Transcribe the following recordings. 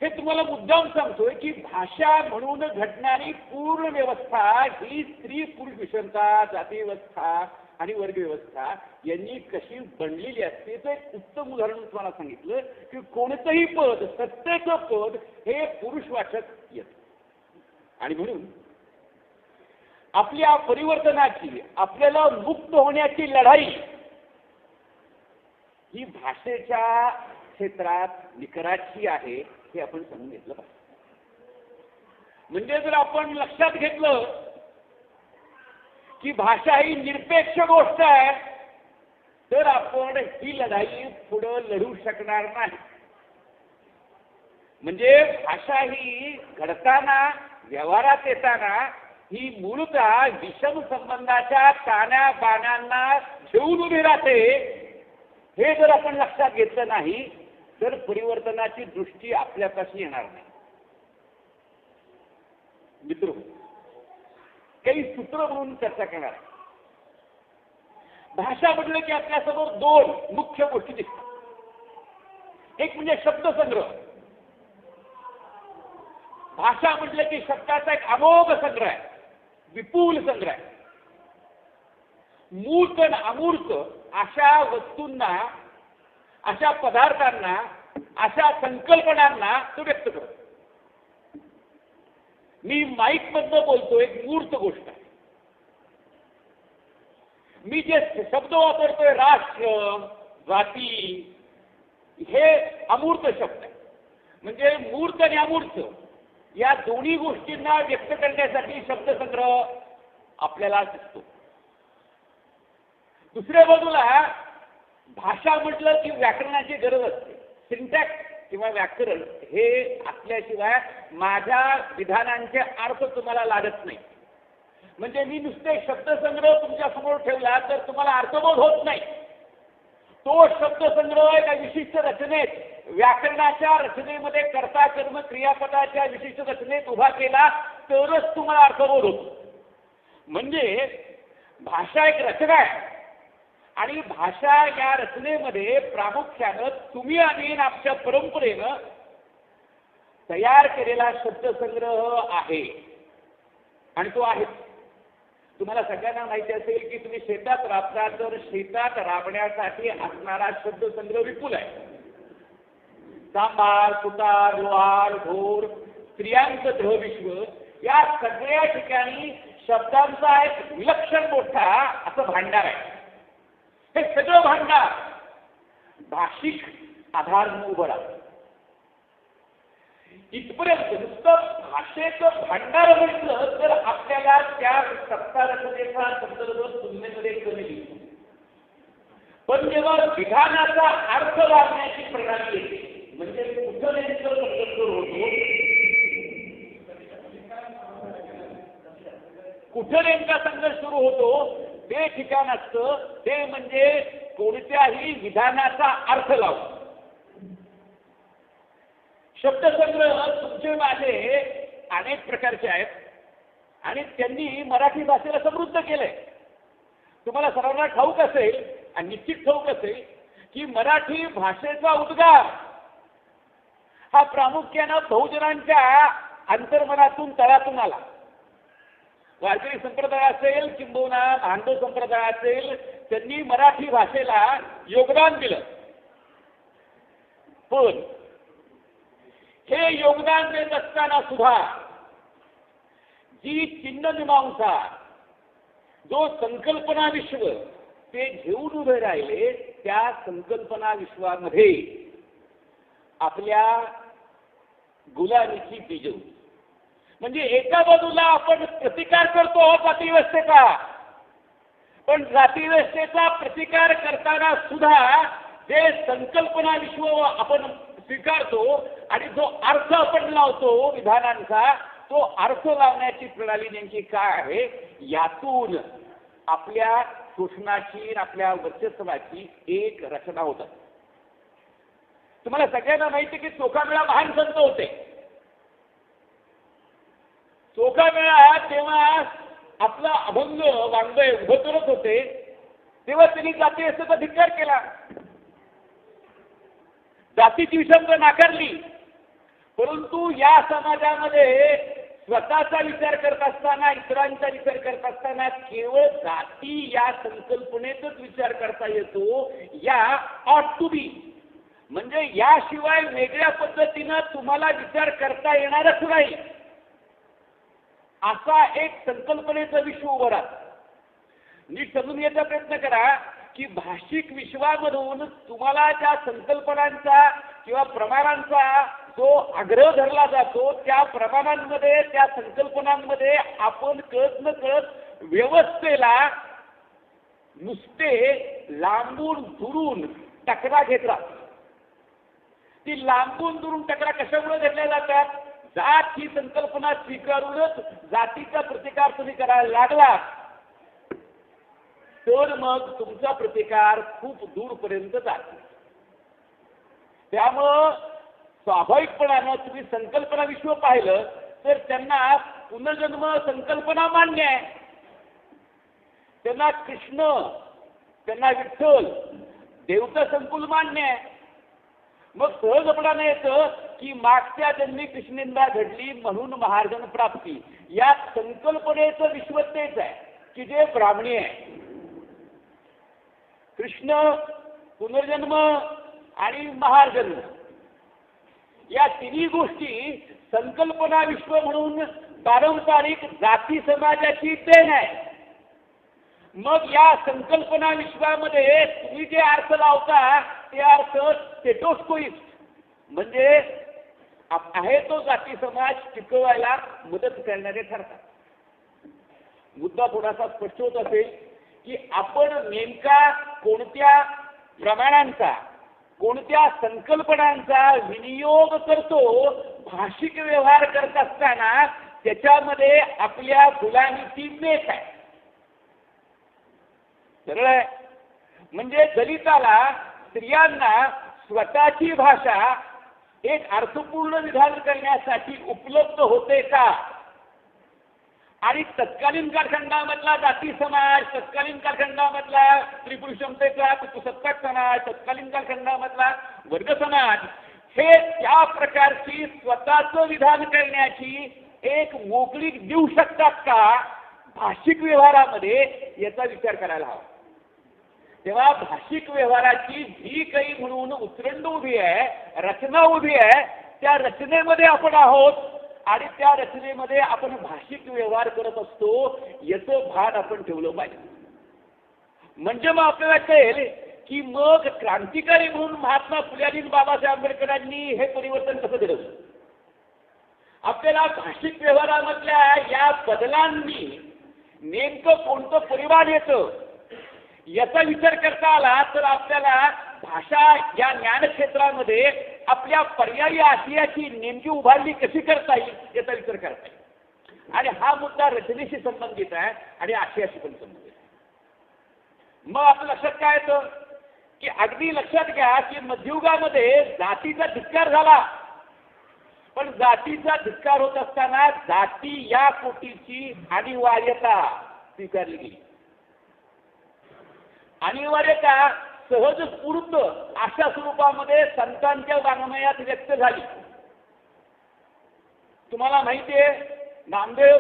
हे तुम्हाला मुद्दाम सांगतोय की भाषा म्हणून घडणारी पूर्ण व्यवस्था ही स्त्री पुरुष विषमता, जाती व्यवस्था आणि वर्ग व्यवस्था यांनी कशी बनलेली असते. तर एक उत्तम उदाहरण तुम्हाला सांगितलं की कोणतंही पद, सत्तेचं पद हे पुरुषवाचक येतं आणि म्हणून आपल्या परिवर्तनाची, आपल्याला मुक्त होण्याची लढाई ही भाषेच्या क्षेत्रात निकराची आहे हे आपण समजून घेतलं पाहिजे. म्हणजे जर आपण लक्षात घेतलं की भाषा ही निरपेक्ष गोष्ट आहे तर आपण ही लढाई पुढे लढू शकणार नाही. म्हणजे भाषा ही घडताना, व्यवहारात येताना ही मूलतः विषम संबंधाच्या ताण्या बाण्यांना घेऊन उभी राहते. हे जर आपण लक्षात घेतलं नाही तर परिवर्तनाची दृष्टी आपल्यापाशी येणार नाही. मित्र, काही सूत्र म्हणून चर्चा करणार आहे. भाषा म्हटलं की आपल्यासमोर दोन मुख्य गोष्टी दिसतात. एक म्हणजे शब्दसंग्रह. भाषा म्हटलं की शब्दाचा एक अमोघ संग्रह आहे, विपुल संग्रह आहे. मूर्त आणि अमूर्त अशा वस्तूंना, अशा पदार्थांना, अशा संकल्पनांना तो व्यक्त करतो. मी माईक मधनं बोलतोय, एक मूर्त गोष्ट आहे. मी जे शब्द वापरतोय, राष्ट्र, जाती, हे अमूर्त शब्द आहे. म्हणजे मूर्त आणि अमूर्त या दोन्ही गोष्टींना व्यक्त करण्यासाठी शब्दसंग्रह आपल्याला दिसतो. दुसऱ्या बाजूला भाषा म्हटलं की व्याकरणाची गरज असते. सिंटॅक्स किंवा व्याकरण हे असल्याशिवाय माझ्या विधानांचे अर्थ तुम्हाला लागत नाही. म्हणजे मी नुसते शब्दसंग्रह तुमच्या समोर ठेवला तर तुम्हाला अर्थबोध होत नाही. तो शब्दसंग्रह एका विशिष्ट रचनेत, व्याकरणाच्या रचनेमध्ये कर्ता कर्म क्रियापदाच्या विशिष्ट रचनेत उभा केला तरच तुम्हाला अर्थबोध होतो. म्हणजे भाषा एक रचना आहे आणि भाषा या रचनेमध्ये प्रामुख्यानं तुम्ही आणि आमच्या परंपरेनं तयार केलेला शब्दसंग्रह आहे आणि तो आहे. तुम्हाला सगळ्यांना माहिती असेल की तुम्ही शेतात राबता तर शेतात राबण्यासाठी असणारा शब्दसंग्रह विपुल आहे. सांबार, सुतार, लोहार, ढोर, स्त्रियांचं धविश्व या सगळ्या ठिकाणी शब्दांचा एक विलक्षण मोठा असं भांडार आहे. हे सगळं भांडार भाषिक आधार उभं राहतं. इथपर्यंत नुसतं भाषेचं भांडार म्हटलं तर आपल्याला त्या सत्ता रचनेचा शब्दबद्दल तुलनेमध्ये कमी दिसतो. पण जेव्हा विधानाचा अर्थ लावण्याची प्रणाली येते, म्हणजे कुठं नेमकं संघर्ष होतो, कुठं नेमका संघर्ष सुरू होतो ते ठिकाण असतं ते म्हणजे कोणत्याही विधानाचा अर्थ लावतो. शब्दसंग्रह तुमचे माझे अनेक प्रकारचे आहेत आणि त्यांनी मराठी भाषेला समृद्ध केलंय. तुम्हाला सर्वांना ठाऊक असेल आणि निश्चित ठाऊक असेल की मराठी भाषेचा उद्गार हा प्रामुख्यानं बहुजनांच्या अंतर्मनातून तळातून आला. वारकरी संप्रदाय असेल किंबहुना भांडो संप्रदाय असेल, त्यांनी मराठी भाषेला योगदान दिलं. पण हे योगदान देत असताना सुद्धा जी चिन्हमीमांसा, जो संकल्पना विश्व ते घेऊन उभे राहिले, त्या संकल्पना विश्वामध्ये आपल्या गुलामीची बीज. म्हणजे एका बाजूला आपण प्रतिकार करतो जातीव्यवस्थेचा, पण जातीव्यवस्थेचा प्रतिकार करताना सुद्धा जे संकल्पना विश्व आपण स्वीकारतो आणि जो अर्थ आपण लावतो विधानांचा, तो अर्थ लावण्याची प्रणाली नेमकी काय आहे, यातून आपल्या शोषणाची, आपल्या वर्चस्वाची एक रचना होतात. तुम्हाला सगळ्यांना माहिती की चोखामेळा महान संत होते. चोखामेळा तेव्हा आपला अभंग वाङ्मय उभं करत होते, तेव्हा त्यांनी जाती व्यवस्थेचा धिक्कार केला, जातीची विषमता नाकारली. परंतु या समाजामध्ये स्वतःचा विचार करत असताना, इतरांचा विचार करत असताना केवळ जाती या संकल्पनेतच विचार करता येतो, या ऑट टू बी, म्हणजे याशिवाय वेगळ्या पद्धतीनं तुम्हाला विचार करता येणारच नाही, असा एक संकल्पनेचं विश्व उभं राहतं. नीट समजून घ्यायचा प्रयत्न करा की भाषिक विश्वामधून तुम्हाला त्या संकल्पनांचा किंवा प्रमाणांचा जो आग्रह धरला जातो, त्या प्रमाणांमध्ये, त्या संकल्पनांमध्ये आपण कळत न कळत व्यवस्थेला नुसते लांबून दुरून टकरा घेत राहतो. ती लांबून दुरून टकरा कशामुळे घेतल्या जातात? जात ही संकल्पना स्वीकारूनच जातीचा प्रतिकार तुम्ही करायला लागला तर मग तुमचा प्रतिकार खूप दूरपर्यंत जातो. त्यामुळं स्वाभाविकपणानं तुम्ही संकल्पना विश्व पाहिलं तर त्यांना पुनर्जन्म संकल्पना मान्य आहे, त्यांना कृष्ण, त्यांना विठ्ठल, देवता संकुल मान्य आहे. मग सहजपणाने येतं की मागच्या जन्मी कृष्णेंदा घडली म्हणून महार्जन प्राप्ती, या संकल्पनेचं विश्व तेच आहे की जे ब्राह्मणी आहे. कृष्ण, पुनर्जन्म आणि महाजन्म या तिन्ही गोष्टी संकल्पना विश्व म्हणून पारंपरिक जाती समाजाची देण आहे. मग या संकल्पना विश्वामध्ये तुम्ही जे अर्थ लावता ते अर्थ स्टेटोस्कोइस्ट, म्हणजे आहे तो जाती समाज टिकवायला मदत करणारे ठरतात. मुद्दा थोडासा स्पष्ट होत असेल की आपण नेमका कोणत्या प्रमाणांचा, कोणत्या संकल्पनांचा विनियोग करतो भाषिक व्यवहार करत असताना, त्याच्यामध्ये आपल्या गुलामीची मेख आहे. सरळ आहे. म्हणजे दलिताला, स्त्रियांना स्वतःची भाषा एक अर्थपूर्ण विधान करण्यासाठी उपलब्ध होते का? आणि तत्कालीन कालखंडामधला जाती समाज, तत्कालीन कालखंडामधला स्त्री पुरुष समतेचा पितृसत्ताक समाज, तत्कालीन कालखंडामधला वर्ग समाज, हे त्या प्रकारची स्वतःचं विधान करण्याची एक मोकळीक देऊ शकतात का भाषिक व्यवहारामध्ये? याचा विचार करायला हवा. तेव्हा भाषिक व्यवहाराची जी काही म्हणून उतरंड उभी आहे, रचना उभी आहे, त्या रचनेमध्ये आपण आहोत आणि त्या रचनेमध्ये आपण भाषिक व्यवहार करत असतो, याचं भान आपण ठेवलं पाहिजे. म्हणजे मग आपल्याला कळेल की मग क्रांतिकारी म्हणून महात्मा फुले आणि बाबासाहेब आंबेडकरांनी हे परिवर्तन कसं घडवलं. आपल्याला भाषिक व्यवहारामधल्या या बदलांनी नेमकं कोणतं परिमाण येतं याचा विचार करता आला तर आपल्याला भाषा या ज्ञानक्षेत्रामध्ये आपल्या पर्यायी आशयाची नेमकी उभारणी कशी करता येईल याचा विचार करता येईल. आणि हा मुद्दा रचनेशी संबंधित आहे आणि आशयाशी पण संबंधित आहे. मग आपल्या लक्षात काय येतं की अगदी लक्षात घ्या की मध्ययुगामध्ये जातीचा धिक्कार झाला, पण जातीचा धिक्कार होत असताना जाती या कोटीची अनिवार्यता स्वीकारली गेली. अनिवार्यता सहज स्फूर्त अशा स्वरूपामध्ये संतांच्या वाङ्मयात व्यक्त झाली. तुम्हाला माहिती आहे, नामदेव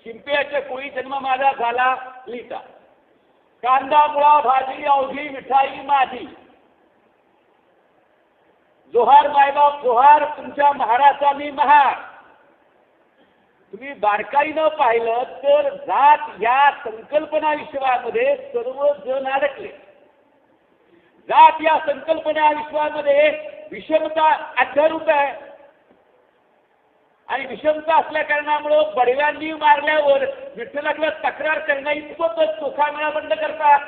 शिंप्याच्या कोळी जन्म माझा झाला लिहिता, कांदा मुळा भाजी अवघी मिठाई माझी, जोहार मायबाप जोहार, तुमच्या महाराचा मी महार. तुम्ही बारकाईनं पाहिलं तर जात या संकल्पना विश्वामध्ये सर्व जण अडकले. जात या संकल्पना विश्वामध्ये विषमता अध्यारूप आहे आणि विषमता असल्या कारणामुळं बडव्यांनी मारल्यावर विठ्ठलाकडे तक्रार करण्याइतपतच चोखामेळा बंद करतात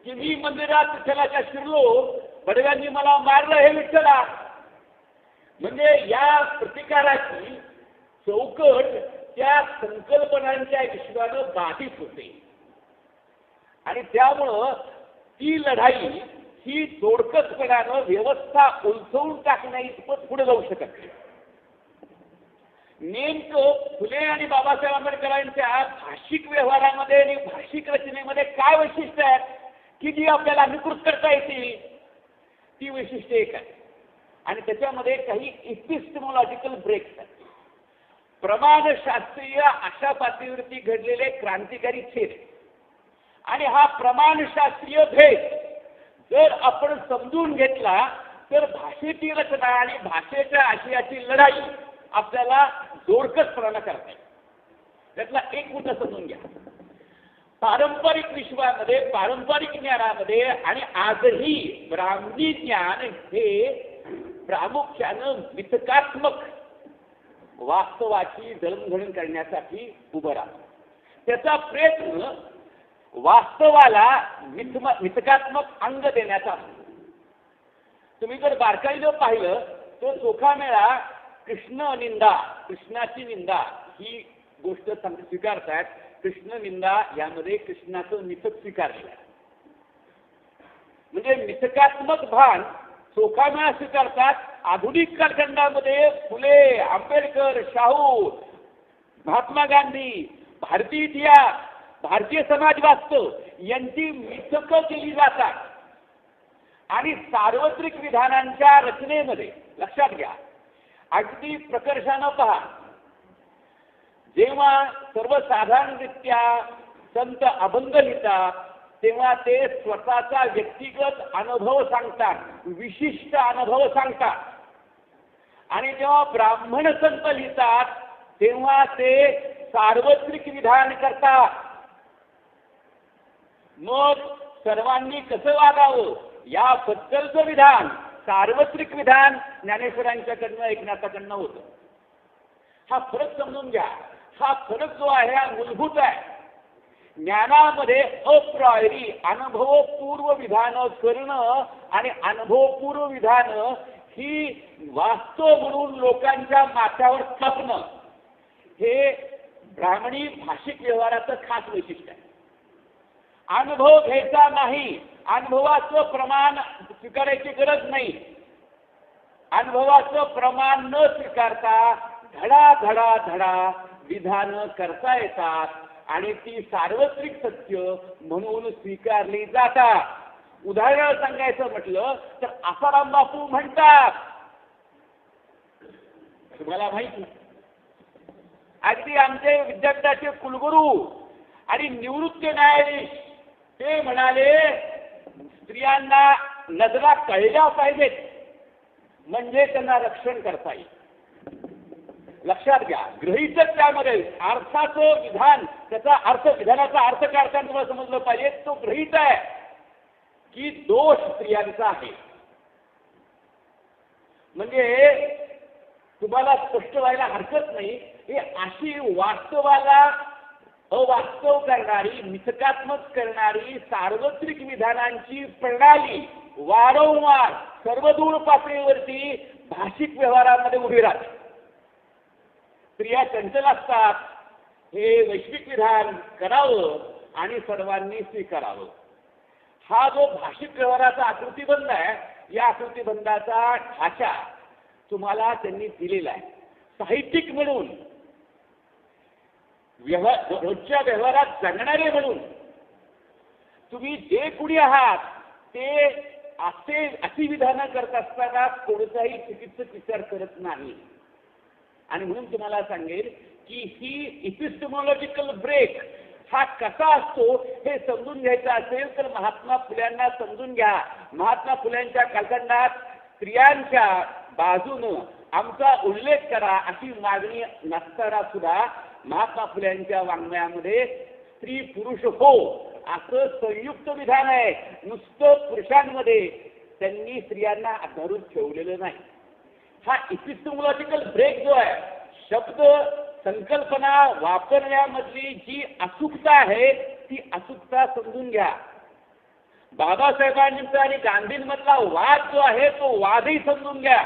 की मी मंदिरात विठ्ठलाच्या शिरलो, बडव्यांनी मला मारलं हे विठ्ठला. म्हणजे या प्रतिकाराची चौकट त्या संकल्पनांच्या विश्वानं बाधित होते आणि त्यामुळं ती लढाई ही जोडकसपणानं व्यवस्था उलथवून टाकण्याइतपत पुढे जाऊ शकत नाही. नेमकं फुले आणि बाबासाहेब आंबेडकरांच्या भाषिक व्यवहारामध्ये आणि भाषिक रचनेमध्ये काय वैशिष्ट्य आहेत की जी आपल्याला अनुकृत करता येतील? ती वैशिष्ट्य एक आहे. आणि त्याच्यामध्ये काही इपिस्टेमॉलॉजिकल ब्रेक्स आहेत. प्रमाणशास्त्रीय अशा पातळीवरती घडलेले क्रांतिकारी छेद आणि हा प्रमाणशास्त्रीय भेद जर आपण समजून घेतला तर भाषेची रचना आणि भाषेच्या आशयाची लढाई आपल्याला जोरकसपणानं करता येईल. त्यातला एक मुद्दा समजून घ्या. पारंपरिक विश्वामध्ये, पारंपरिक ज्ञानामध्ये आणि आजही ब्राह्मणी ज्ञान हे प्रामुख्यानं मिथकात्मक वास्तवाची जडणघडण करण्यासाठी उभं राहतं. त्याचा प्रयत्न वास्तवाला मिथकात्मक अंग देण्याचा असतो. तुम्ही जर बारकाईनं पाहिलं तर चोखामेळा कृष्ण निंदा, कृष्णाची निंदा ही गोष्ट स्वीकारतात. कृष्ण निंदा यामध्ये कृष्णाचं मिथक स्वीकारलेलं आहे. म्हणजे मिथकात्मक भान चोखामेळा स्वीकारतात. आधुनिक कालखंडामध्ये फुले, आंबेडकर, शाहू, महात्मा गांधी, भारतीय इतिहास, भारतीय समाज वास्तव यांची मिथकं केली जातात. आणि सार्वत्रिक विधानांच्या रचनेमध्ये लक्षात घ्या, अगदी प्रकर्षानं पहा, जेव्हा सर्वसाधारणरित्या संत अभंग लिहितात तेव्हा ते स्वतःचा व्यक्तिगत अनुभव सांगतात, विशिष्ट अनुभव सांगतात. आणि जेव्हा ब्राह्मण संत लिहितात तेव्हा ते सार्वत्रिक विधान करतात. मग सर्वांनी कसं वागावं याबद्दलचं विधान, सार्वत्रिक विधान ज्ञानेश्वरांच्याकडनं, एकनाथाकडनं होतं. हा फरक समजून घ्या. हा फरक जो आहे हा मूलभूत आहे. ज्ञानामध्ये अप्रायरी अनुभवपूर्व विधानं करणं आणि अनुभवपूर्व विधानं ही वास्तव म्हणून लोकांच्या माथ्यावर थापणं हे ब्राह्मणी भाषिक व्यवहाराचं खास वैशिष्ट्य आहे. अनुभव घ्यायचा नाही, अनुभवाचं प्रमाण स्वीकारायची गरज नाही. अनुभवाचं प्रमाण न स्वीकारता धडा धडा धडा विधानं करता येतात आणि ती सार्वत्रिक सत्य म्हणून स्वीकारली जातात. उदाहरण सांगायचं म्हटलं तर आसाराम बापू म्हणतात, तुम्हाला माहिती नाही, अगदी आमचे विद्यापीठाचे कुलगुरू आणि निवृत्त न्यायाधीश ते म्हणाले स्त्रियांना नजरा कळल्या पाहिजेत म्हणजे त्यांना रक्षण करता येईल. लक्षात घ्या, गृहीतच त्यामध्ये अर्थाचं विधान, त्याचा अर्थ, विधानाचा अर्थ काढताना तुम्हाला समजलं पाहिजे तो गृहीत आहे की दोष स्त्रियांचा आहे. म्हणजे तुम्हाला स्पष्ट व्हायला हरकत नाही, ही अशी वास्तवाला अवास्तव करणारी, मिथकात्मक करणारी सार्वत्रिक विधानांची प्रणाली वारंवार सर्वदूर पातळीवरती भाषिक व्यवहारामध्ये उभी राहते. स्त्रिया चंचल असतात, हे वैश्विक विधान करावं आणि सर्वांनी स्वीकारावं. हा जो भाषिक व्यवहाराचा आकृतीबंध आहे, या आकृतीबंधाचा ढाचा तुम्हाला त्यांनी दिलेला आहे. साहित्यिक म्हणून, रोजच्या व्यवहारात जगणारे म्हणून तुम्ही जे कुणी आहात ते अशी विधानं करत असताना कोणताही चिकित्सक विचार करत नाही. आणि म्हणून तुम्हाला सांगेल की ही इपिस्टेमॉलॉजिकल ब्रेक हा कसा असतो हे समजून घ्यायचं असेल तर महात्मा फुल्यांना समजून घ्या. महात्मा फुल्यांच्या कालखंडात स्त्रियांच्या बाजूनं आमचा उल्लेख करा अशी मागणी नसताना सुद्धा महात्मा फुल्यांच्या वाङ्मयामध्ये स्त्री पुरुष हो असं संयुक्त विधान आहे. नुसतं पुरुषांमध्ये त्यांनी स्त्रियांना धरून ठेवलेलं नाही. हा इपिस्टेमॉलॉजिकल ब्रेक जो आहे, शब्द संकल्पना वापरण्यामधली जी अचूकता आहे ती अचूकता समजून घ्या. बाबासाहेबांचा आणि गांधींमधला वाद जो आहे तो वादही समजून घ्या.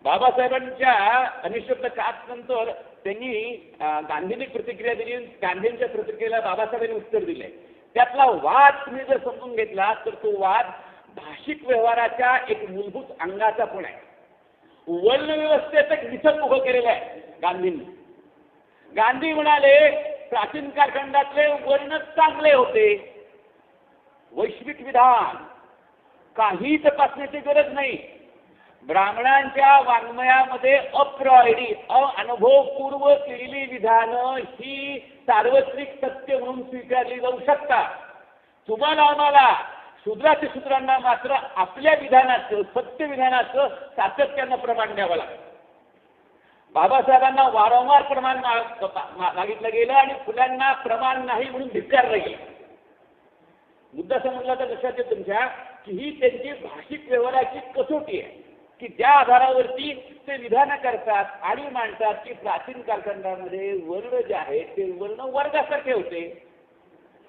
बाबासाहेबांच्या अनिशब्द काळानंतर त्यांनी गांधींनी प्रतिक्रिया दिली, गांधींच्या प्रतिक्रियेला बाबासाहेबांनी उत्तर दिले. त्यातला वाद तुम्ही जर समजून घेतला तर तो वाद भाषिक व्यवहाराच्या एक मूलभूत अंगाचा पण आहे. वर्ण व्यवस्थेचं एक मिथक उभं केलेलं आहे गांधींनी. गांधी म्हणाले प्राचीन कालखंडातले वर्ण चांगले होते, वैश्विक विधान काही तपासण्याची गरज नाही. ब्राह्मणांच्या वाङ्मयामध्ये अप्रायडी अनुभवपूर्व केलेली विधानं ही सार्वत्रिक सत्य म्हणून स्वीकारली जाऊ शकतात. तुम्हाला आम्हाला शूद्रांना मात्र आपल्या विधानाचं सत्य विधानाचं सातत्यानं प्रमाण द्यावं लागतं. बाबासाहेबांना वारंवार प्रमाण मागितलं गेलं आणि फुल्यांना प्रमाण नाही म्हणून धिक्कारलं गेलं. मुद्दा समजला तर लक्षात येईल तुमच्या की ही त्यांची भाषिक व्यवहाराची कसोटी आहे की ज्या आधारावरती ते विधानं करतात आणि मांडतात की प्राचीन कालखंडामध्ये वर्ण जे आहेत ते वर्ण वर्गासारखे होते,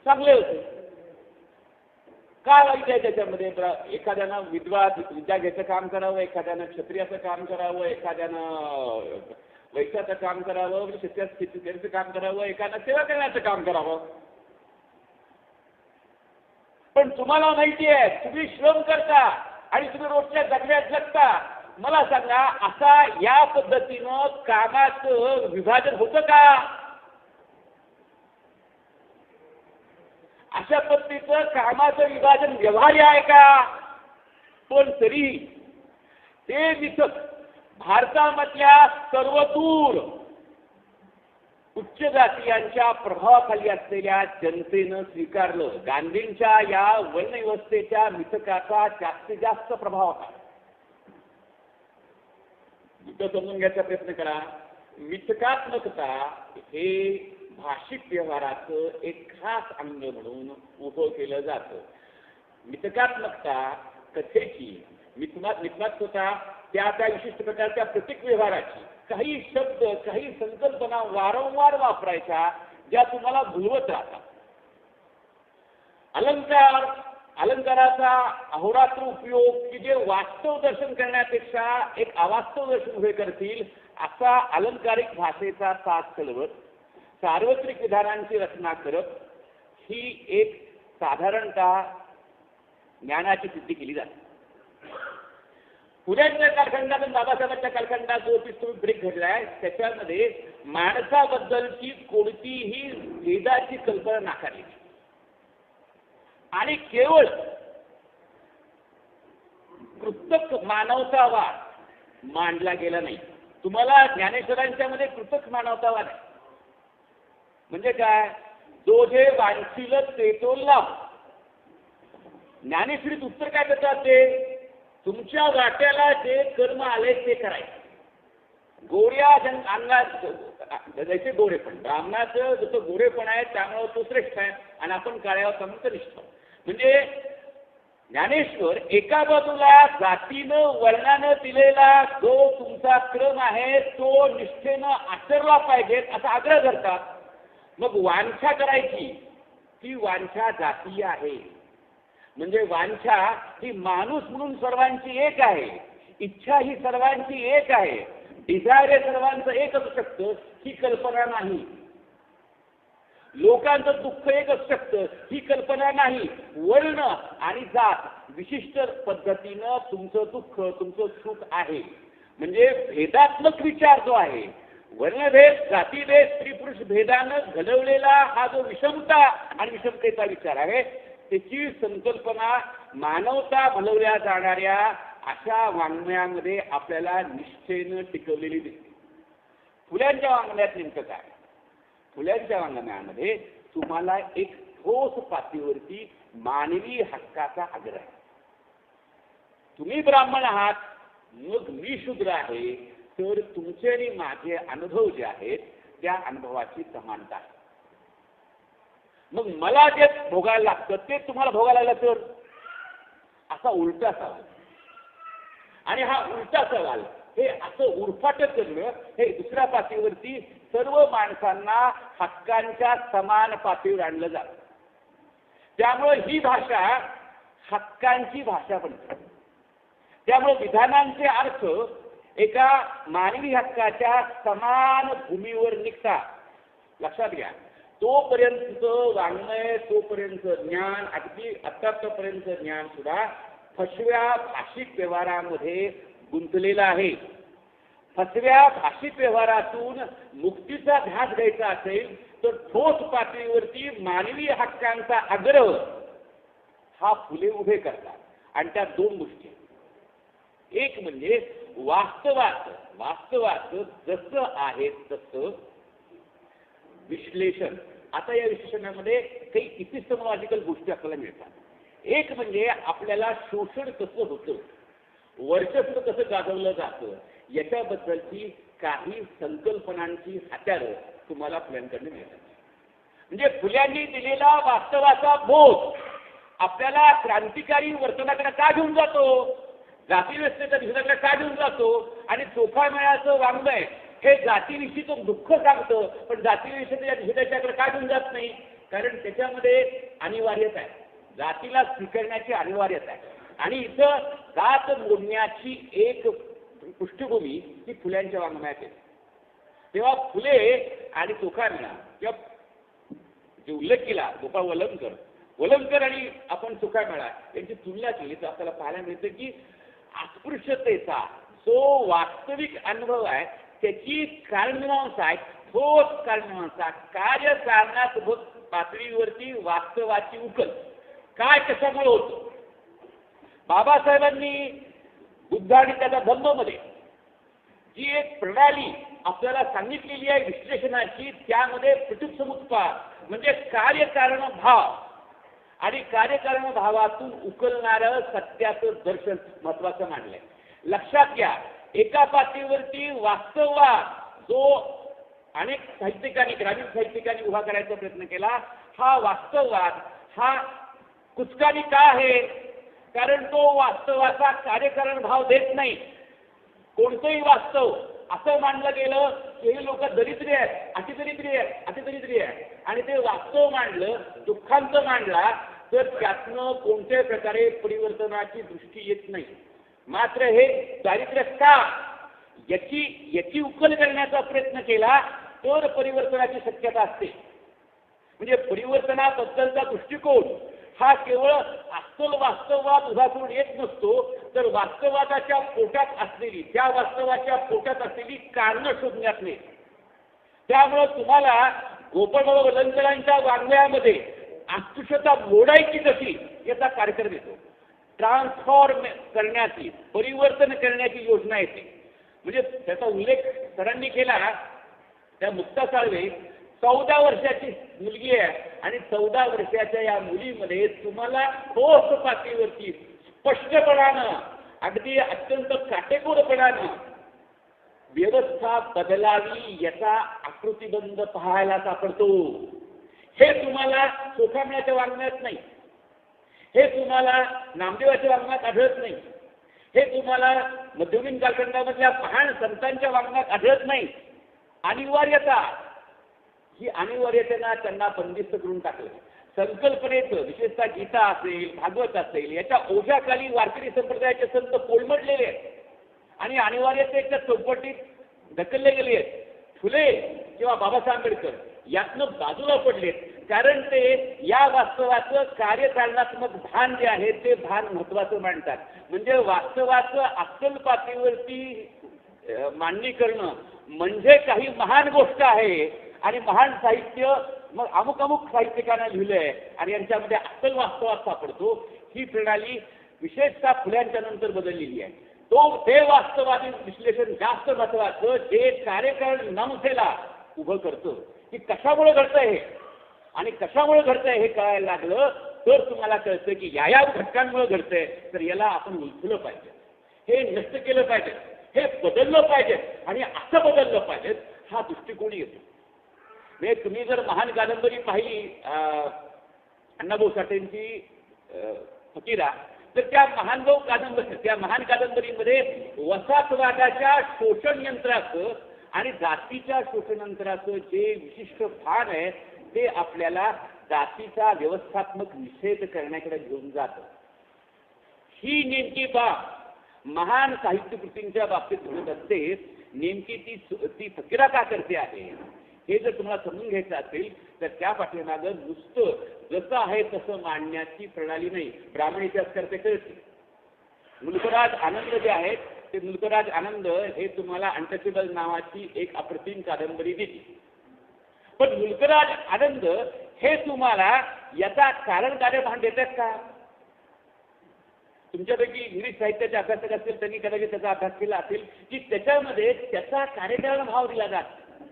चांगले होते. काय वाईट आहे त्याच्यामध्ये? एखाद्यानं विद्या घ्यायचं काम करावं, एखाद्यानं क्षत्रियाचं काम करावं, एखाद्यानं वैश्याचं काम करावं, शेतकऱ्याचं काम करावं, एखाद्यानं सेवा करण्याचं काम करावं. पण तुम्हाला माहिती आहे तुम्ही श्रम करता आणि तुम्ही रोजच्या जगण्यात जगता. मला सांगा असा या पद्धतीनं कामाचं विभाजन होतं का? अशा पद्धतीचं कामाचं विभाजन व्यवहार्य आहे का? पण तरी ते मिथक भारतामधल्या सर्वदूर उच्च जातीयांच्या प्रभावाखाली असलेल्या जनतेनं स्वीकारलं. गांधींच्या या वर्णव्यवस्थेच्या मिथकाचा जास्तीत जास्त प्रभाव होता. मुद्दा समजून घ्यायचा प्रयत्न करा. मिथकात्मकता हे भाषिक व्यवहाराचं एक खास अंग म्हणून उभं केलं जातं. मिथकात्मकता कथेची मिथकात्मकता त्या विशिष्ट प्रकारच्या प्रतीक व्यवहाराची काही शब्द काही संकल्पना वारंवार वापरायच्या ज्या तुम्हाला भुलवत राहतात. अलंकाराचा अहोरात्र उपयोग की जे वास्तव दर्शन करण्यापेक्षा एक अवास्तव दर्शन उभे करतील असा अलंकारिक भाषेचा साथ चलवत सार्वत्रिक विधानांची रचना करत ही एक साधारणतः ज्ञानाची सिद्धी केली जाते. फुल्यांच्या कालखंडात आणि बाबासाहेबांच्या कालखंडात जो तुम्ही ब्रेक घडलाय त्याच्यामध्ये माणसाबद्दलची कोणतीही वेदाची कल्पना नाकारली आणि केवळ कृतक मानवतावाद मांडला गेला नाही. तुम्हाला ज्ञानेश्वरांच्या मध्ये कृतक मानवतावाद आहे. म्हणजे काय? जो जे वांछील ते तो लाभ. ज्ञानेश्वरीत उत्तर काय देतात? ते तुमच्या वाट्याला जे कर्म आले ते करायचे. गोऱ्या अंगात जसे गोरेपण ब्राह्मणाचं जसं गोरेपण आहे त्यामुळे तो श्रेष्ठ आहे आणि आपण काळ्यावर कमी निष्ठ. म्हणजे ज्ञानेश्वर एका बाजूला जातीनं वर्णानं दिलेला जो तुमचा क्रम आहे तो निष्ठेनं आचरला पाहिजे असा आग्रह करतात. मग वांछा करायची ती वांछा जातीय आहे. म्हणजे वांछा ही माणूस म्हणून सर्वांची एक आहे, इच्छा ही सर्वांची एक आहे, डिझायर सर्वांचं एक असू शकतं ही कल्पना नाही. लोकांचं दुःख एक असू शकतं ही कल्पना नाही. वर्ण आणि जात विशिष्ट पद्धतीनं तुमचं दुःख तुमचं सुख आहे. म्हणजे भेदात्मक विचार जो आहे वर्णभेद जातीभेद स्त्री पुरुष भेदानं घडवलेला हा जो विषमता आणि विषमतेचा विचार आहे त्याची संकल्पना मानवता भलवल्या जाणाऱ्या अशा वाङ्मयामध्ये आपल्याला निश्चयनं टिकवलेली दिसते. फुल्यांच्या वाङ्मयात नेमकं काय? फुल्यांच्या वाङ्मयामध्ये तुम्हाला एक ठोस पातळीवरती मानवी हक्काचा आग्रह आहे. तुम्ही ब्राह्मण आहात मग मी शूद्र आहे तर तुमचे आणि माझे अनुभव जे आहेत त्या अनुभवाची समानता आहे. मग मला जे भोगायला लागतं ते तुम्हाला भोगायला लागलं तर असा उलटा सवाल. आणि हा उलटा सवाल हे असं उरफाट करणं हे दुसऱ्या पातळीवरती सर्व माणसांना हक्कांच्या समान पातळीवर आणलं जातं. त्यामुळे ही भाषा हक्कांची भाषा बनते. त्यामुळे विधानांचे अर्थ एका मानवी हक्काच्या समान भूमीवर निघतात. लक्षात घ्या. तोपर्यंत वाङ्मय तोपर्यंत ज्ञान अगदी आतापर्यंत ज्ञान सुद्धा फसव्या भाषिक व्यवहारामध्ये गुंतलेला आहे. फसव्या भाषिक व्यवहारातून मुक्तीचा ध्यास घ्यायचा असेल तर ठोस पातळीवरती मानवी हक्कांचा आग्रह हा फुले उभे करतात. आणि त्या दोन गोष्टी एक म्हणजे वास्तवाचं जसं आहे तसं विश्लेषण. आता या विश्लेषणामध्ये काही इपिस्टेमॉलॉजिकल गोष्टी आपल्याला मिळतात. एक म्हणजे आपल्याला शोषण कसं होतं, वर्चस्व कसं गाजवलं जातं याच्याबद्दलची काही संकल्पनांची हत्यारं तुम्हाला फुल्यांकडून मिळतात. म्हणजे फुल्यांनी दिलेला वास्तवाचा बोध आपल्याला क्रांतिकारी वर्तनाकडे का घेऊन जातो, जातीव्यवस्थेच्या दिशेकडे का घेऊन जातो, आणि चोखा मेळाचं वाङ्मय हे जातीविषयीचं दुःख सांगतं पण जातीविषयीच्या दिशेकडे का घेऊन जात नाही, कारण त्याच्यामध्ये अनिवार्यता आहे, जातीला स्वीकारण्याची अनिवार्यता आहे. आणि इथं जात मोडण्याची एक पृष्ठभूमी ही फुल्यांच्या वाङ्मयात आहे. तेव्हा फुले आणि चोखा मेळा किंवा जे उल्लेख केला गोपाळ वलंगकर आणि आपण चोखा मेळा यांची तुलना केली तर आपल्याला पाहायला मिळतं की अस्पृश्यतेचा जो वास्तविक अनुभव आहे त्याची कारणमीमांसा आहे, ठोस कारणमीमांसा, कार्यकारणासोबत पातळीवरती वास्तवाची उकल काय कशामुळे होतं. बाबासाहेबांनी बुद्ध आणि त्याच्या धम्ममध्ये जी एक प्रणाली आपल्याला सांगितलेली आहे विश्लेषणाची, त्यामध्ये प्रतिसमुत्पाद म्हणजे कार्यकारण भाव आणि कार्यकारण भावातून उकलणारं सत्याचं दर्शन महत्वाचं मानलंय. लक्षात घ्या, एका पातळीवरती वास्तववाद जो अनेक साहित्यिकांनी, ग्रामीण साहित्यिकांनी उभा करायचा प्रयत्न केला, हा वास्तववाद हा कुचकानी का आहे, कारण तो वास्तवाचा कार्यकारण भाव देत नाही. कोणतंही वास्तव असं मानलं गेलं की हे लोक दरिद्री आहेत, अतिदरिद्री आहे, आणि ते वास्तव मांडलं, दुःखांचं मांडला तर त्यातनं कोणत्याही प्रकारे परिवर्तनाची दृष्टी येत नाही. मात्र हे दारिद्र्य का याची उकल करण्याचा प्रयत्न केला तर परिवर्तनाची शक्यता असते. म्हणजे परिवर्तनाबद्दलचा दृष्टिकोन हा केवळ अस्सल वास्तववाद उभा करून येत नसतो, तर वास्तवाच्या पोटात असलेली, त्या वास्तवाच्या पोटात असलेली कारणं शोधण्यात नाही. त्यामुळे तुम्हाला गोपाळबाबा वलंगकरांच्या वाङ्मयामध्ये अस्पृश्यता मोडायची कशी याचा कार्यक्रम येतो, ट्रान्सफॉर्म करण्याची, परिवर्तन करण्याची योजना येते. म्हणजे त्याचा उल्लेख सरांनी केला, त्या मुक्ता साळवे 14 वर्षाची मुलगी आहे आणि 14 वर्षाच्या या मुलीमध्ये तुम्हाला ठोस पातळीवरती स्पष्टपणानं, अगदी अत्यंत काटेकोरपणानं व्यवस्था बदलावी याचा आकृतीबंध पाहायला सापडतो. हे तुम्हाला चोखा मेळ्याच्या वाङ्मयात नाही, हे तुम्हाला नामदेवाच्या वाङ्मयात आढळत नाही, हे तुम्हाला मध्ययुगीन कालखंडामधल्या महान संतांच्या वाङ्मयात आढळत नाही. अनिवार्यता ही अनिवार्यतेनं त्यांना बंदिस्त करून टाकलं. संकल्पनेचं विशेषतः गीता असेल, भागवत असेल, याच्या ओझ्याखाली वारकरी संप्रदायाचे संत कोलमडलेले आहेत आणि अनिवार्यतेच्या चौकटीत ढकलले गेले आहेत. फुले किंवा बाबासाहेब आंबेडकर यातनं बाजूला पडलेत, कारण ते या वास्तवाचं कार्यकारणात्मक भान जे आहे ते भान महत्वाचं मांडतात. म्हणजे वास्तवाचं अस्सल पातळीवरती मांडणी करणं म्हणजे काही महान गोष्ट आहे आणि महान साहित्य मग अमुक साहित्यिकांना लिहिलंय आणि यांच्यामध्ये अस्सल वास्तवात सापडतो. ही प्रणाली विशेषतः फुल्यांच्या नंतर बदललेली आहे. ते वास्तवादी विश्लेषण जास्त महत्वाचं, जे कार्यकारण नमसेला उभं करतं की कशामुळे घडतंय हे आणि कशामुळे घडतंय हे कळायला लागलं तर तुम्हाला कळतं की या घटकांमुळे घडतंय, तर याला आपण उलथलं पाहिजे, हे नष्ट केलं पाहिजे, हे बदललं पाहिजे आणि असं बदललं पाहिजे, हा दृष्टिकोन येतो. म्हणजे तुम्ही जर महान कादंबरी पाहिली अण्णाभाऊ साठेंची फकीरा, तर त्या महान कादंबरीमध्ये वसाहतवादाच्या शोषण यंत्राचं आणि जातीच्या शोषण यंत्राचं जे विशिष्ट भान आहे ते आपल्याला जातीचा व्यवस्थात्मक निषेध करण्याकडे घेऊन जातं. ही नेमकी बाब महान साहित्यकृतींच्या बाबतीत घडत असते. नेमकी ती फकीरा का करते आहे हे जर तुम्हाला समजून घ्यायचं असेल तर त्या पाठीमागं नुसतं जसं आहे तसं मांडण्याची प्रणाली नाही. ब्राह्मण इतिहासकर्ते कळते. मुल्कराज आनंद जे आहेत ते मुल्कराज आनंद हे तुम्हाला अनटचेबल नावाची एक अप्रतिम कादंबरी देते. पण मुल्कराज आनंद हे तुम्हाला याचा कारण कार्यभान देतात का? तुमच्यापैकी इंग्लिश साहित्याचे अभ्यासक असतील त्यांनी कदाचित त्याचा अभ्यास केला असेल की त्याच्यामध्ये त्याचा कार्यकारण भाव दिला जातो.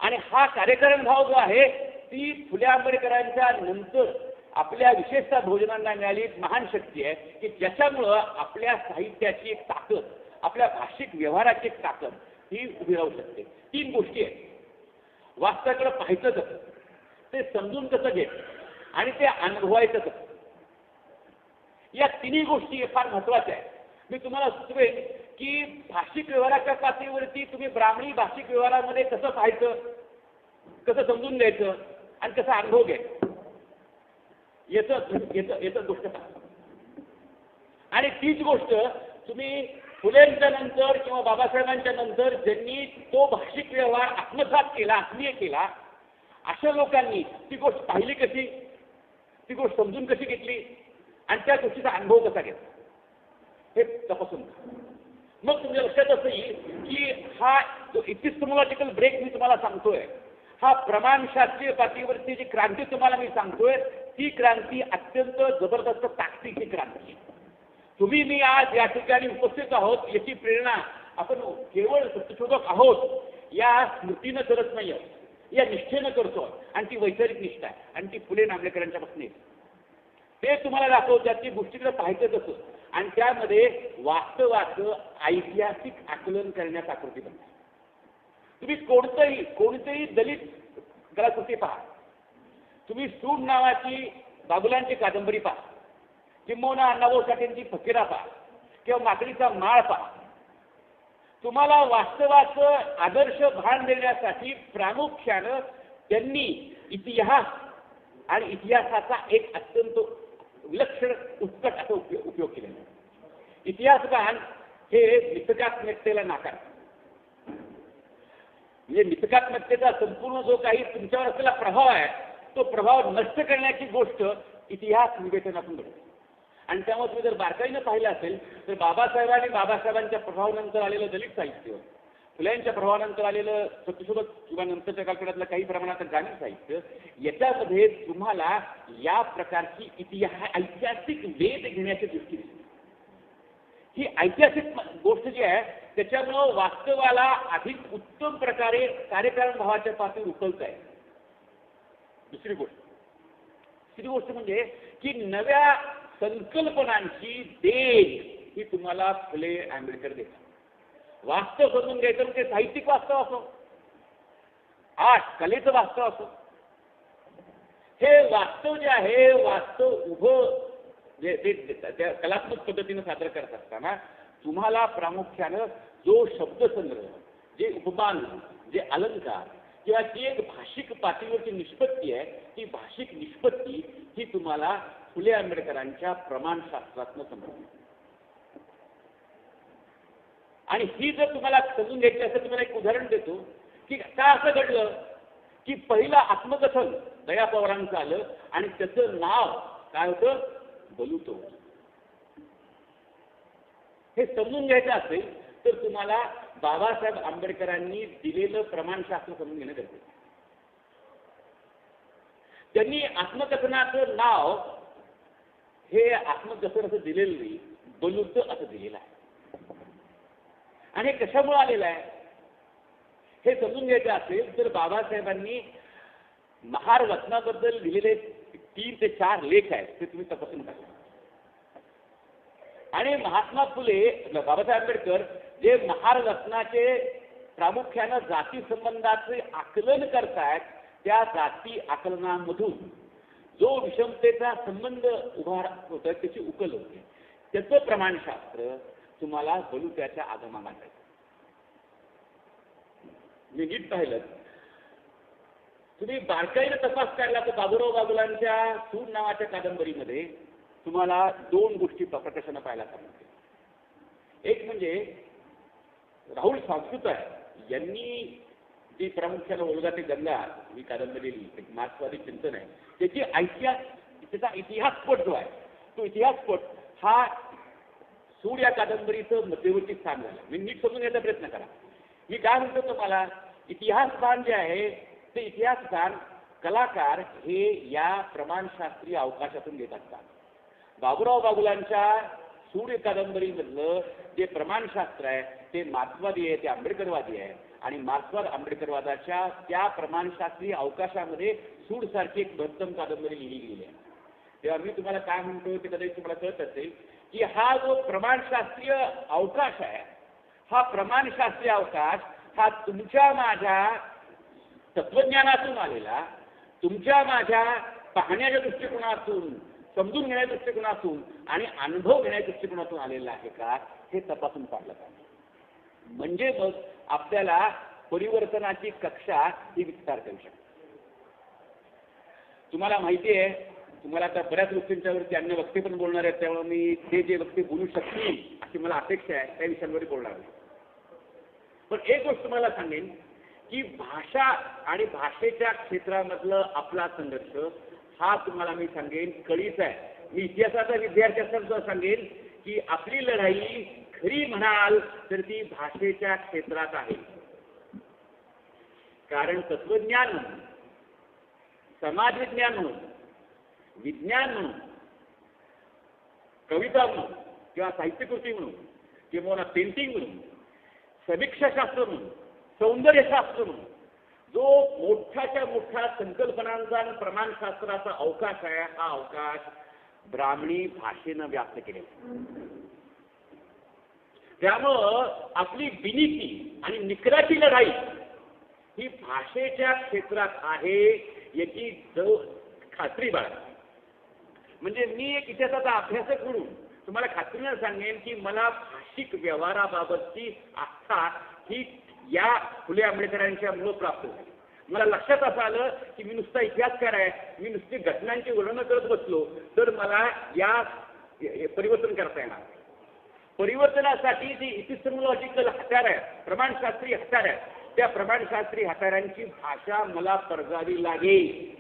आणि हा कार्यकारण भाव जो आहे ती फुले आंबेडकरांच्या नंतर आपल्या विशेषतः भोजनांना मिळाली एक महान शक्ती आहे की ज्याच्यामुळं आपल्या साहित्याची एक ताकद, आपल्या भाषिक व्यवहाराची एक ताकद ही उभी राहू शकते. 3 गोष्टी आहेत. वास्तवाकडे पाहायचं कसं, ते समजून कसं घ्यायचं आणि ते अनुभवायचं कसं, या 3 गोष्टी फार महत्त्वाच्या आहेत. मी तुम्हाला सुचवेन की भाषिक व्यवहाराच्या पातळीवरती तुम्ही ब्राह्मणी भाषिक व्यवहारामध्ये कसं पाहायचं, कसं समजून घ्यायचं आणि कसा अनुभव घ्यायचा याचं गोष्ट पहा. आणि तीच गोष्ट तुम्ही फुलेंच्या नंतर किंवा बाबासाहेबांच्या नंतर ज्यांनी तो भाषिक व्यवहार आत्मसात केला, आत्मीय केला, अशा लोकांनी ती गोष्ट पाहिली कशी, ती गोष्ट समजून कशी घेतली आणि त्या गोष्टीचा अनुभव कसा घेतला हे तपासून. मग तुमच्या लक्षात असं येईल की हा जो इपिस्टेमॉलॉजिकल ब्रेक मी तुम्हाला सांगतोय, हा प्रमाणशास्त्रीय पातळीवरची जी क्रांती तुम्हाला मी सांगतोय, ती क्रांती अत्यंत जबरदस्त ताकदीची क्रांती. तुम्ही मी आज या ठिकाणी उपस्थित आहोत याची प्रेरणा आपण केवळ सत्यशोधक आहोत या स्मृतीनं करत नाही आहोत, या निष्ठेनं करतो. आणि ती वैचारिक निष्ठा आहे आणि ती फुले आंबेडकरांच्या पासून येते. ते तुम्हाला दाखवतात की गोष्टीकडे पाहायचं कसं आणि त्यामध्ये वास्तवाचं ऐतिहासिक आकलन करण्याचा आकृती बनते. तुम्ही कोणतेही दलित कलाकृती पहा, तुम्ही सूड नावाची बाबुलांची कादंबरी पहा, किंबहुना अण्णाभाऊ साठेंची फकीरा पहा किंवा माकडीचा माळ पहा, तुम्हाला वास्तवाचं आदर्श भान देण्यासाठी प्रामुख्यानं त्यांनी इतिहास आणि इतिहासाचा एक अत्यंत विलक्षण उत्कट असा उपयोग केलेला आहे. इतिहासभान हे मिथकात्मकतेला नाकार, म्हणजे मिथकात्मकतेचा संपूर्ण जो काही तुमच्यावर असलेला प्रभाव आहे तो प्रभाव नष्ट करण्याची गोष्ट इतिहास विवेचनातून घडते. आणि त्यामुळे तुम्ही जर बारकाईनं पाहिलं असेल तर बाबासाहेबांच्या प्रभावानंतर आलेलं दलित साहित्य, फुल्यांच्या प्रभावानंतर आलेलं सत्यशोधक किंवा नंतरच्या कालखंडातलं काही प्रमाणात ग्रामीण साहित्य, याच्यामध्ये तुम्हाला या प्रकारची ऐतिहासिक वेध घेण्याची दृष्टी दिसते. ही ऐतिहासिक गोष्ट जी आहे त्याच्यामुळं वास्तवाला अधिक उत्तम प्रकारे कार्यकारण भावाच्या पातळीवर उकलत आहे. दुसरी गोष्ट म्हणजे की नव्या संकल्पनांची देण ही तुम्हाला फुले आंबेडकर देतात. वास्तव समजून घ्यायचं ते साहित्यिक वास्तव असो, आर्ट कलेचं वास्तव असो, हे वास्तव जे आहे वास्तव उभं त्या कलात्मक पद्धतीनं सादर करत असताना तुम्हाला प्रामुख्यानं जो शब्दसंग्रह, जे उपमान, जे अलंकार किंवा ती एक भाषिक पातळीवरची निष्पत्ती आहे, ती भाषिक निष्पत्ती ही तुम्हाला फुले आंबेडकरांच्या प्रमाणशास्त्रातनं समजते. आणि ही जर तुम्हाला समजून घ्यायची असेल, तुम्हाला एक उदाहरण देतो की का असं घडलं की पहिलं आत्मकथन दया पवारांचं आलं आणि त्याचं नाव काय होतं, बलुतो. हे समजून घ्यायचं असेल तर तुम्हाला बाबासाहेब आंबेडकरांनी दिलेलं प्रमाणशास्त्र समजून घेणं गरजेचं आहे. त्यांनी आत्मकथनाचं नाव हे आत्मकथन असं दिलेलं नाही, बलुत असं दिलेलं आहे. आणि हे कशामुळे आलेलं आहे हे समजून घ्यायचं असेल तर बाबासाहेबांनी महार वचनाबद्दल लिहिलेले 3 ते 4 लेख आहेत ते तुम्ही तपासून टाका. आणि महात्मा फुले, बाबासाहेब आंबेडकर जे महार वचनाचे प्रामुख्यानं जाती संबंधाचे आकलन करतायत, त्या जाती आकलनामधून जो विषमतेचा संबंध उभा होतोय त्याची उकल होते. त्याचं प्रमाणशास्त्र तुम्हाला बलुत्याच्या आगमनात आहे. मी नीट पाहिलं, तुम्ही बारकाईनं तपास काढला तर बाबूराव बागुलांच्या सूड नावाच्या कादंबरीमध्ये तुम्हाला 2 गोष्टी प्रकर्षानं पाहायला सांगते. एक म्हणजे राहुल सांस्कृतर यांनी जी प्रामुख्यानं ओळगा ते गंगा ही कादंबरी लिहिली, एक मार्क्सवादी चिंतन आहे, त्याचा इतिहासपट जो आहे तो इतिहासपट हा सूड या कादंबरीचं मध्यवर्ती स्थान झालं. मी नीट समजून घ्यायचा प्रयत्न करा. मी काय म्हणतो तुम्हाला, इतिहासस्थान जे आहे ते इतिहासस्थान कलाकार हे या प्रमाणशास्त्रीय अवकाशातून देत असतात. बाबूराव बागुलांच्या सूड कादंबरीमधलं जे प्रमाणशास्त्र आहे ते मार्क्सवादी आहे, ते आंबेडकरवादी आहे. आणि मार्क्सवाद आंबेडकरवादाच्या त्या प्रमाणशास्त्रीय अवकाशामध्ये सूडसारखी एक भक्कम कादंबरी लिहिली गेली आहे. तेव्हा मी तुम्हाला काय म्हणतो ते कदाचित तुम्हाला कळत असेल की हा जो प्रमाणशास्त्रीय अवकाश आहे, हा प्रमाणशास्त्रीय अवकाश हा तुमच्या माझ्या तत्वज्ञानातून आलेला, तुमच्या माझ्या पाहण्याच्या दृष्टिकोनातून, समजून घेण्याच्या दृष्टिकोनातून आणि अनुभव घेण्याच्या दृष्टिकोनातून आलेला आहे का हे तपासून पाहिलं पाहिजे. म्हणजे मग आपल्याला परिवर्तनाची कक्षा ही विस्तार करू शकते. तुम्हाला माहिती आहे, तुम्हाला आता बऱ्याच गोष्टींच्यावरती अन्य वक्ते पण बोलणार आहेत, त्यामुळे मी ते जे वक्ते बोलू शकतील अशी मला अपेक्षा आहे त्या विषयांवर बोलणार आहे. पण एक गोष्ट तुम्हाला सांगेन की भाषा आणि भाषेच्या क्षेत्रामधलं आपला संघर्ष हा तुम्हाला मी सांगेन कळीचा आहे. मी इतिहासाचा विद्यार्थी असताना सांगेन की आपली लढाई खरी म्हणाल तर ती भाषेच्या क्षेत्रात आहे. कारण तत्वज्ञान म्हणून, समाजविज्ञान म्हणून, विज्ञान म्हणून, कविता म्हणून किंवा साहित्यकृती म्हणून किंवा पेंटिंग म्हणून, समीक्षाशास्त्र म्हणून, सौंदर्यशास्त्र म्हणून जो मोठ्याच्या मोठ्या संकल्पनांचा आणि प्रमाणशास्त्राचा अवकाश आहे, हा अवकाश ब्राह्मणी भाषेनं व्याप्त केलेला. त्यामुळं आपली बिनीची आणि निकराची लढाई ही भाषेच्या क्षेत्रात आहे याची खात्री बाळगा. म्हणजे मी एक इतिहासाचा अभ्यासक म्हणून तुम्हाला खात्रीनं सांगेन की मला भाषिक व्यवहाराबाबतची आस्था ही या फुले आंबेडकरांच्या मुळे प्राप्त झाली. मला लक्षात असं आलं की मी नुसता इतिहासकार आहे, मी नुसती घटनांची वर्णन करत बसलो तर मला या परिवर्तन करता येणार. परिवर्तनासाठी जी इपिस्टेमॉलॉजिकल हत्यार आहे, प्रमाणशास्त्री हत्यार आहे, त्या प्रमाणशास्त्री हत्यारांची भाषा मला परगावी लागेल.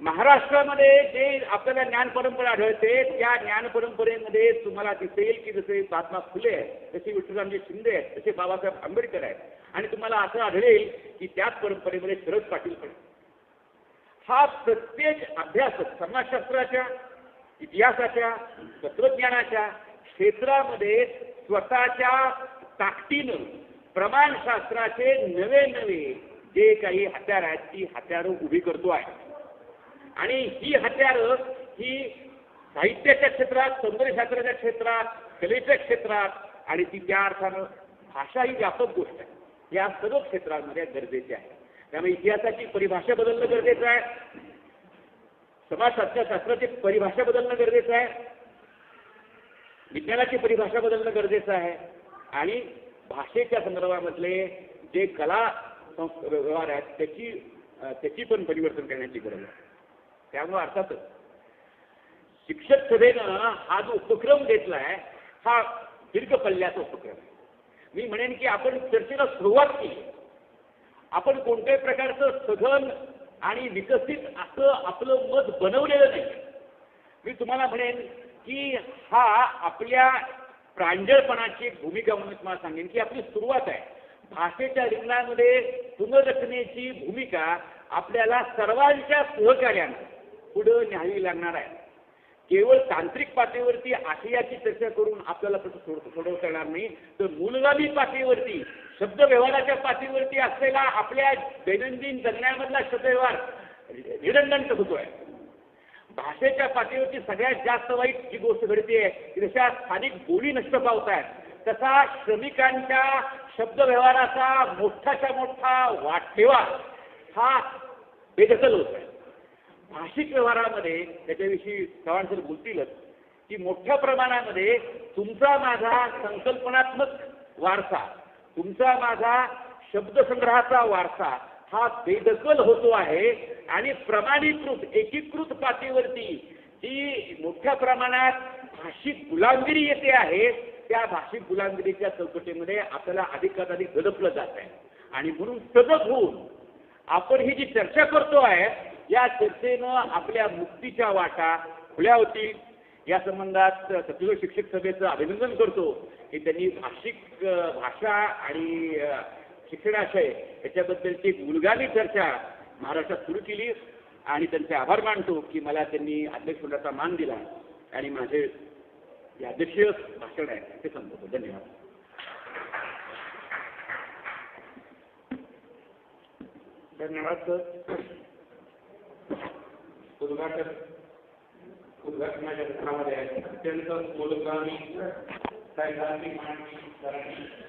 महाराष्ट्रामध्ये जे आपल्याला ज्ञान परंपरा आढळते त्या ज्ञान परंपरेमध्ये तुम्हाला दिसेल की जसे महात्मा फुले आहेत, जसे विठ्ठलरामजी शिंदे आहेत, जसे बाबासाहेब आंबेडकर आहेत, आणि तुम्हाला असं आढळेल की त्याच परंपरेमध्ये शरद पाटील पण. हा प्रत्येक अभ्यासक समाजशास्त्राच्या, इतिहासाच्या, तत्वज्ञानाच्या क्षेत्रामध्ये स्वतःच्या ताकदीनं प्रमाणशास्त्राचे नवे नवे जे काही हत्यार आहेत ती हत्यारं उभी करतो आहे. आणि ही हत्यारं ही साहित्याच्या क्षेत्रात, सौंदर्यशास्त्राच्या क्षेत्रात, कलेच्या क्षेत्रात आणि ती त्या अर्थानं भाषा ही व्यापक गोष्ट आहे, या सर्व क्षेत्रांमध्ये गरजेची आहे. त्यामुळे इतिहासाची परिभाषा बदलणं गरजेचं आहे, समाजशास्त्राची परिभाषा बदलणं गरजेचं आहे, विज्ञानाची परिभाषा बदलणं गरजेचं आहे आणि भाषेच्या संदर्भामधले जे कला व्यवहार आहेत त्याची पण परिवर्तन करण्याची गरज आहे. त्यामुळे अर्थातच शिक्षक सभेनं हा जो उपक्रम घेतला आहे हा दीर्घ पल्ल्याचा उपक्रम आहे. मी म्हणेन की आपण चर्चेला सुरुवात केली, आपण कोणत्याही प्रकारचं सघन आणि विकसित असं आपलं मत बनवलेलं नाही. मी तुम्हाला म्हणेन की हा आपल्या प्रांजळपणाची एक भूमिका म्हणून तुम्हाला सांगेन की आपली सुरुवात आहे. भाषेच्या रिंगणामध्ये पुनर्रचनेची भूमिका आपल्याला सर्वांच्या सहकार्यानं पुढे न्यावी लागणार आहे. केवळ तांत्रिक पातळीवरती आशयाची चर्चा करून आपल्याला सोडवता येणार नाही, तर मूलगामी पातळीवरती, शब्द व्यवहाराच्या पातळीवरती असलेला आपल्या दैनंदिन जगण्यामधला शब्दव्यवहार रिडंडंट होतोय. भाषेच्या पातळीवरती सगळ्यात जास्त वाईट जी गोष्ट घडते की जशा स्थानिक बोली नष्ट पावत आहेत, तसा श्रमिकांच्या शब्दव्यवहाराचा मोठाच्या मोठा वाटठेवा हा बेदखल होत आहे. भाषिक व्यवहारामध्ये त्याच्याविषयी चव्हाण सर बोलतीलच की मोठ्या प्रमाणामध्ये तुमचा माझा संकल्पनात्मक वारसा, तुमचा माझा शब्दसंग्रहाचा वारसा हा बेदखल होतो आहे आणि प्रमाणीकृत एकीकृत पातळीवरती जी मोठ्या प्रमाणात भाषिक गुलामगिरी येते आहे त्या भाषिक गुलामगिरीच्या चौकटीमध्ये आपल्याला अधिकाधिक गडपलं जात आहे. आणि म्हणून सजग होऊन आपण ही जी चर्चा करतो आहे या चर्चेनं आपल्या मुक्तीच्या वाटा खुल्या होतील. या संबंधात सत्य शिक्षक सभेचं अभिनंदन करतो की त्यांनी भाषा आणि शिक्षणाशय याच्याबद्दलची मूलगामी चर्चा महाराष्ट्रात सुरू केली आणि त्यांचे आभार मानतो की मला त्यांनी अध्यक्षपदाचा मान दिला आणि माझे यादृश्य भाषण आहे ते संपवतो. धन्यवाद. धन्यवाद सर. उद्घाटनाच्या सत्रामध्ये अत्यंत मोलगामी सैद्धांतिक मांडणी